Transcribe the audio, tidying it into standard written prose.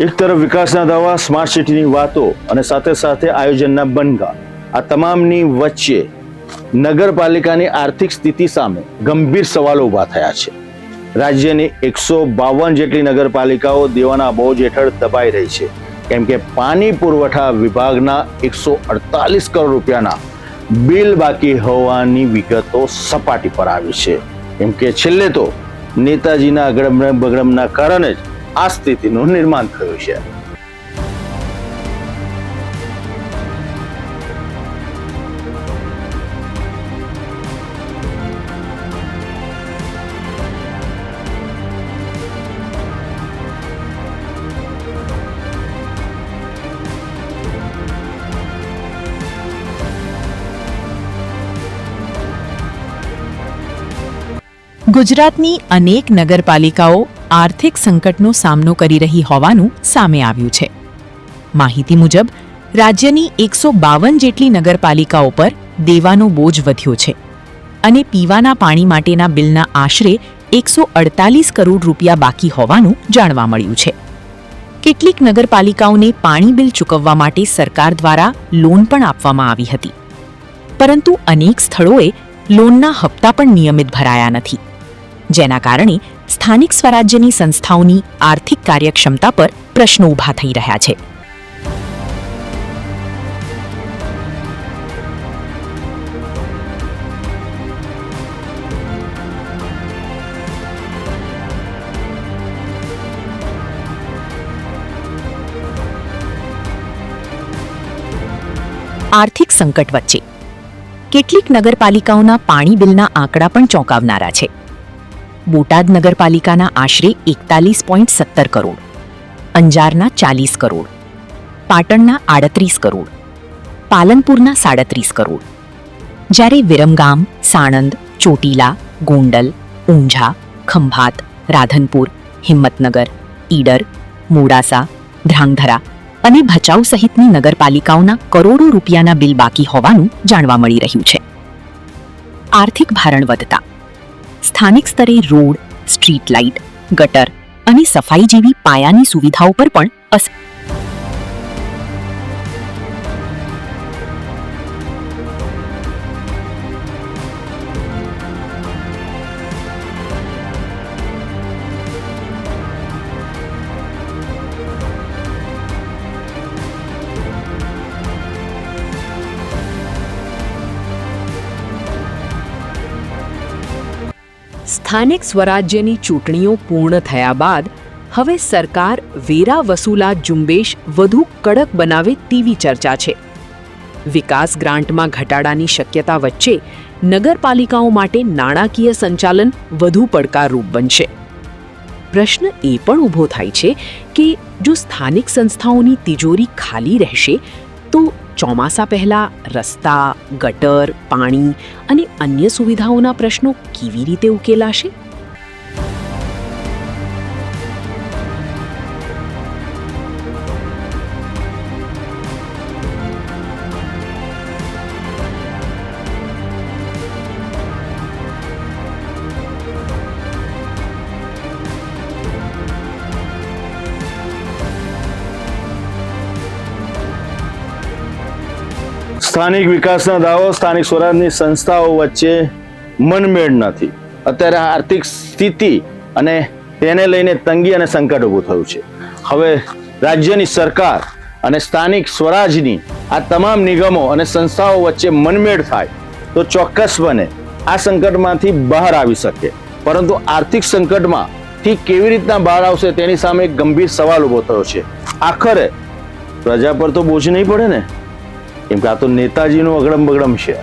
એક તરફ વિકાસના દાવા, સ્માર્ટ સિટીની વાતો અને સાથે સાથે આયોજનના બનગા, આ તમામની વચ્ચે નગરપાલિકાની આર્થિક સ્થિતિ સામે ગંભીર સવાલો ઊભા થયા છે. રાજ્યની 152 જેટલી નગરપાલિકાઓ દેવાના બોજ હેઠળ દબાઈ રહી છે, કેમ કે પાણી પુરવઠા વિભાગના 148 કરોડ રૂપિયાના બિલ બાકી હોવાની વિગતો સપાટી પર આવી છે. કેમ કે છેલ્લે તો નેતાજીના અગડમ બગડમના કારણે જ આ સ્થિતિનું નિર્માણ થયું છે. ગુજરાતની અનેક નગરપાલિકાઓ આર્થિક સંકટનો સામનો કરી રહી હોવાનું સામે આવ્યું છે. માહિતી મુજબ રાજ્યની 152 જેટલી નગરપાલિકાઓ પર દેવાનો બોજ વધ્યો છે અને પીવાના પાણી માટેના બિલના આશરે 148 કરોડ રૂપિયા બાકી હોવાનું જાણવા મળ્યું છે. કેટલીક નગરપાલિકાઓને પાણી બિલ ચૂકવવા માટે સરકાર દ્વારા લોન પણ આપવામાં આવી હતી, પરંતુ અનેક સ્થળોએ લોનના હપ્તા પણ નિયમિત ભરાયા નથી, જેના કારણે સ્થાનિક સ્વરાજ્યની સંસ્થાઓની આર્થિક કાર્યક્ષમતા પર પ્રશ્નો ઊભા થઈ રહ્યા છે. આર્થિક સંકટ વચ્ચે કેટલીક નગરપાલિકાઓના પાણી બિલના આંકડા પણ ચોંકાવનારા છે. બોટાદ નગરપાલિકાના આશરે 41.17 કરોડ, અંજારના 40 કરોડ, પાટણના 38 કરોડ, પાલનપુરના 37 કરોડ, જ્યારે વિરમગામ, સાણંદ, ચોટીલા, ગોંડલ, ઊંઝા, ખંભાત, રાધનપુર, હિંમતનગર, ઈડર, મોડાસા, ધ્રાંગધ્રા અને ભચાઉ સહિતની નગરપાલિકાઓના કરોડો રૂપિયાના બિલ બાકી હોવાનું જાણવા મળી રહ્યું છે. આર્થિક ભારણ વધતા સ્થાનિક સ્તરે રોડ, સ્ટ્રીટ લાઇટ, ગટર અને સફાઈ જેવી પાયાની સુવિધાઓ પર પણ અસર. સ્થાનિક સ્વરાજ્યની ચૂંટણીઓ પૂર્ણ થયા બાદ હવે સરકાર વેરા વસૂલાત ઝુંબેશ વધુ કડક બનાવે તેવી ચર્ચા છે. વિકાસ ગ્રાન્ટમાં ઘટાડાની શક્યતા વચ્ચે નગરપાલિકાઓ માટે નાણાકીય સંચાલન વધુ પડકારરૂપ બનશે. પ્રશ્ન એ પણ ઊભો થાય છે કે જો સ્થાનિક સંસ્થાઓની તિજોરી ખાલી રહેશે તો ચોમાસા પહેલા રસ્તા, ગટર, પાણી અને અન્ય સુવિધાઓના પ્રશ્નો કેવી રીતે ઉકેલાશે? સ્થાનિક વિકાસના દાવો, સ્થાનિક સ્વરાજની સંસ્થાઓ વચ્ચે મનમેળ નથી. અત્યારે આર્થિક સ્થિતિ અને તેને લઈને તંગી અને સંકટ ઊભું થયું છે. હવે રાજ્યની સરકાર અને સ્થાનિક સ્વરાજની આ તમામ નિગમો અને સંસ્થાઓ વચ્ચે મનમેળ થાય તો ચોક્કસપણે આ સંકટમાંથી બહાર આવી શકે, પરંતુ આર્થિક સંકટમાંથી કેવી રીતના બહાર આવશે તેની સામે એક ગંભીર સવાલ ઊભો થયો છે. આખરે પ્રજા પર તો બોજ નહીં પડે ને, કેમ કે આ તો નેતાજીનું અગડમ બગડમ છે.